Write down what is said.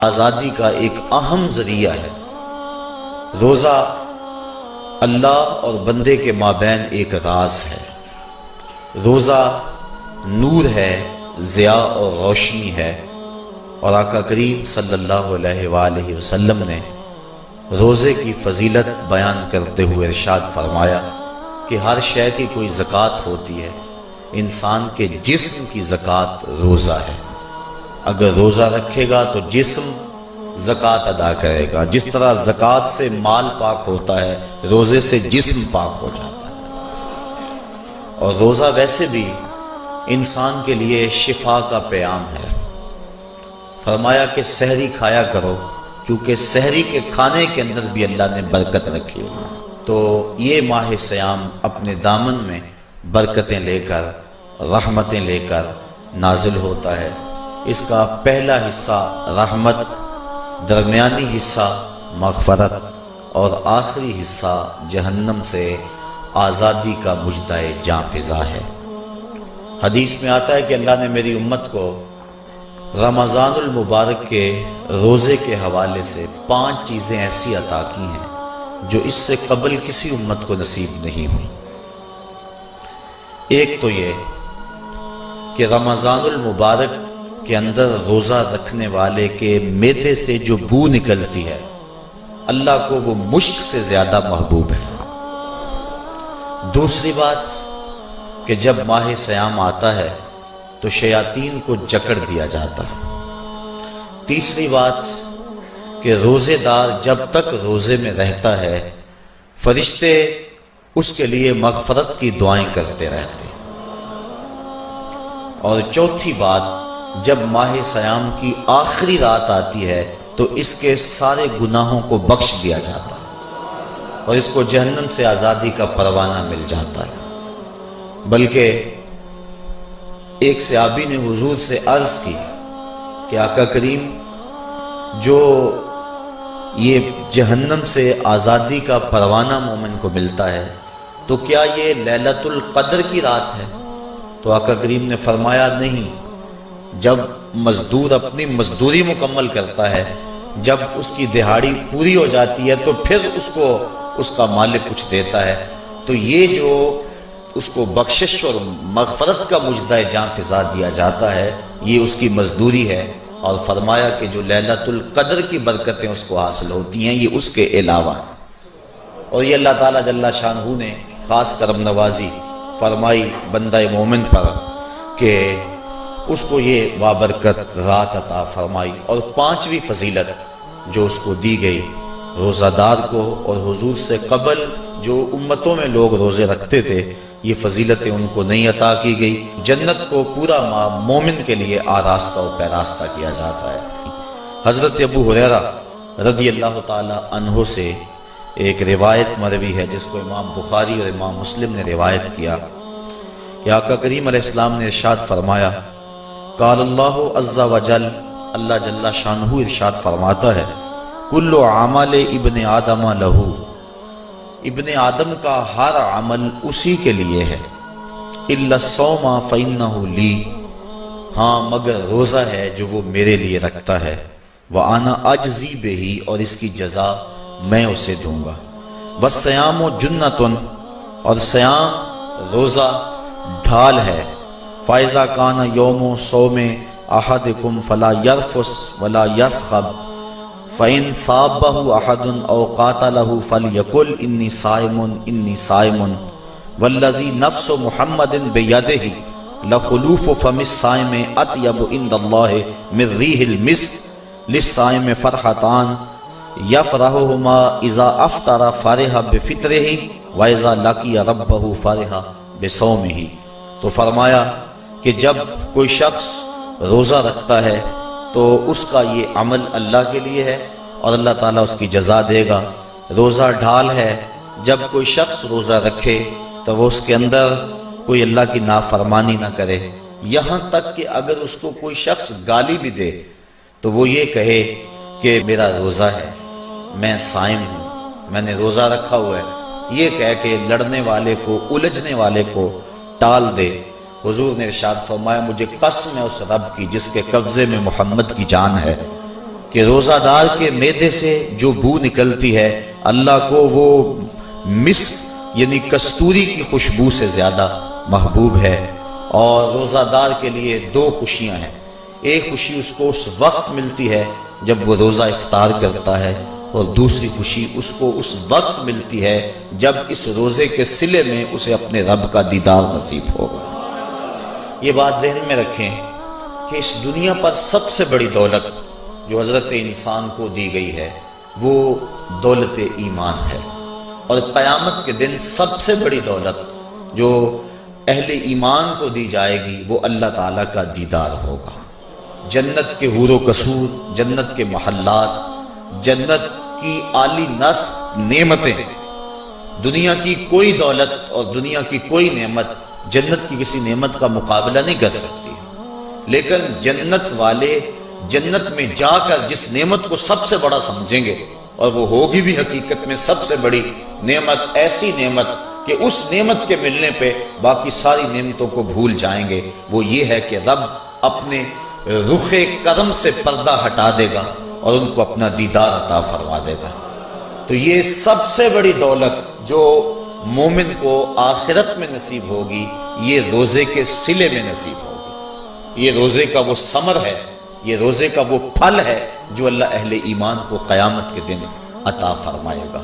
آزادی کا ایک اہم ذریعہ ہے۔ روزہ اللہ اور بندے کے مابین ایک راز ہے۔ روزہ نور ہے، ضیاء اور روشنی ہے، اور آقا کریم صلی اللہ علیہ وآلہ وسلم نے روزے کی فضیلت بیان کرتے ہوئے ارشاد فرمایا کہ ہر شے کی کوئی زکوٰۃ ہوتی ہے، انسان کے جسم کی زکوٰۃ روزہ ہے۔ اگر روزہ رکھے گا تو جسم زکوٰۃ ادا کرے گا، جس طرح زکوٰۃ سے مال پاک ہوتا ہے، روزے سے جسم پاک ہو جاتا ہے۔ اور روزہ ویسے بھی انسان کے لیے شفا کا پیام ہے۔ فرمایا کہ سحری کھایا کرو، چونکہ سحری کے کھانے کے اندر بھی اللہ نے برکت رکھی ہے۔ تو یہ ماہ سیام اپنے دامن میں برکتیں لے کر، رحمتیں لے کر نازل ہوتا ہے۔ اس کا پہلا حصہ رحمت، درمیانی حصہ مغفرت، اور آخری حصہ جہنم سے آزادی کا مژدہ جاں فضا ہے۔ حدیث میں آتا ہے کہ اللہ نے میری امت کو رمضان المبارک کے روزے کے حوالے سے 5 چیزیں ایسی عطا کی ہیں جو اس سے قبل کسی امت کو نصیب نہیں ہوئی۔ ایک تو یہ کہ رمضان المبارک کے اندر روزہ رکھنے والے کے معدے سے جو بو نکلتی ہے، اللہ کو وہ مشک سے زیادہ محبوب ہے۔ دوسری بات کہ جب ماہ سیام آتا ہے تو شیاطین کو جکڑ دیا جاتا ہے۔ تیسری بات کہ روزے دار جب تک روزے میں رہتا ہے، فرشتے اس کے لیے مغفرت کی دعائیں کرتے رہتے ہیں۔ اور چوتھی بات، جب ماہ سیام کی آخری رات آتی ہے تو اس کے سارے گناہوں کو بخش دیا جاتا ہے اور اس کو جہنم سے آزادی کا پروانہ مل جاتا ہے۔ بلکہ ایک صحابی نے حضور سے عرض کی کہ آقا کریم، جو یہ جہنم سے آزادی کا پروانہ مومن کو ملتا ہے تو کیا یہ لیلۃ القدر کی رات ہے؟ تو آقا کریم نے فرمایا نہیں، جب مزدور اپنی مزدوری مکمل کرتا ہے، جب اس کی دہاڑی پوری ہو جاتی ہے تو پھر اس کو اس کا مالک کچھ دیتا ہے، تو یہ جو اس کو بخشش اور مغفرت کا مژدہ جاں فضا دیا جاتا ہے، یہ اس کی مزدوری ہے۔ اور فرمایا کہ جو لیلۃ القدر کی برکتیں اس کو حاصل ہوتی ہیں، یہ اس کے علاوہ ہیں۔ اور یہ اللہ تعالیٰ جل شانہ نے خاص کرم نوازی فرمائی بندہ مومن پر کہ اس کو یہ بابرکت رات عطا فرمائی۔ اور 5ویں فضیلت جو اس کو دی گئی، روزہ دار کو اور حضور سے قبل جو امتوں میں لوگ روزے رکھتے تھے، یہ فضیلتیں ان کو نہیں عطا کی گئی۔ جنت کو پورا ماہ مومن کے لیے آراستہ و پیراستہ کیا جاتا ہے۔ حضرت ابو ہریرہ رضی اللہ تعالی عنہ سے ایک روایت مروی ہے جس کو امام بخاری اور امام مسلم نے روایت کیا کہ آقا کریم علیہ السلام نے ارشاد فرمایا، قال اللہ عز وجل، اللہ جل شانہ ارشاد فرماتا ہے، کل عمل ابن آدم لہو، ابن آدم کا ہر عمل اسی کے لیے ہے، الا الصوم فإنہ لی، ہاں مگر روزہ ہے جو وہ میرے لیے رکھتا ہے، وأنا أجزی بہ، اور اس کی جزا میں اسے دوں گا، والصیام جنۃ، اور سیام روزہ ڈھال ہے، فإذا کان یوم صوم احدکم فلا یرفث ولا یصخب، فإن صابہ احد او قاتلہ فلیقل انی صائم انی صائم، والذی نفس محمد بیدہ لخلوف فم الصائم اطیب عند اللہ من ریح المسک، للصائم فرحتان یفرحہما اذا افطر فرح بفطرہ واذا لقی ربہ فرح بصومہ۔ تو فرمایا کہ جب کوئی شخص روزہ رکھتا ہے تو اس کا یہ عمل اللہ کے لیے ہے اور اللہ تعالیٰ اس کی جزا دے گا۔ روزہ ڈھال ہے، جب کوئی شخص روزہ رکھے تو وہ اس کے اندر کوئی اللہ کی نافرمانی نہ کرے، یہاں تک کہ اگر اس کو کوئی شخص گالی بھی دے تو وہ یہ کہے کہ میرا روزہ ہے، میں صائم ہوں، میں نے روزہ رکھا ہوا ہے، یہ کہہ کے لڑنے والے کو، الجھنے والے کو ٹال دے۔ حضور نے ارشاد فرمایا، مجھے قسم ہے اس رب کی جس کے قبضے میں محمد کی جان ہے، کہ روزہ دار کے معدے سے جو بو نکلتی ہے اللہ کو وہ مسک یعنی کستوری کی خوشبو سے زیادہ محبوب ہے۔ اور روزہ دار کے لیے دو خوشیاں ہیں، ایک خوشی اس کو اس وقت ملتی ہے جب وہ روزہ افطار کرتا ہے، اور دوسری خوشی اس کو اس وقت ملتی ہے جب اس روزے کے صلے میں اسے اپنے رب کا دیدار نصیب ہوگا۔ یہ بات ذہن میں رکھیں کہ اس دنیا پر سب سے بڑی دولت جو حضرت انسان کو دی گئی ہے وہ دولت ایمان ہے، اور قیامت کے دن سب سے بڑی دولت جو اہل ایمان کو دی جائے گی وہ اللہ تعالیٰ کا دیدار ہوگا۔ جنت کے حور و قصور، جنت کے محلات، جنت کی اعلی نصب نعمتیں، دنیا کی کوئی دولت اور دنیا کی کوئی نعمت جنت کی کسی نعمت کا مقابلہ نہیں کر سکتی، لیکن جنت والے جنت میں جا کر جس نعمت کو سب سے بڑا سمجھیں گے، اور وہ ہوگی بھی حقیقت میں سب سے بڑی نعمت، ایسی نعمت کہ اس نعمت کے ملنے پہ باقی ساری نعمتوں کو بھول جائیں گے، وہ یہ ہے کہ رب اپنے رخ کرم سے پردہ ہٹا دے گا اور ان کو اپنا دیدار عطا فرما دے گا۔ تو یہ سب سے بڑی دولت جو مومن کو آخرت میں نصیب ہوگی یہ روزے کے صلے میں نصیب ہوگی۔ یہ روزے کا وہ ثمر ہے، یہ روزے کا وہ پھل ہے جو اللہ اہل ایمان کو قیامت کے دن عطا فرمائے گا۔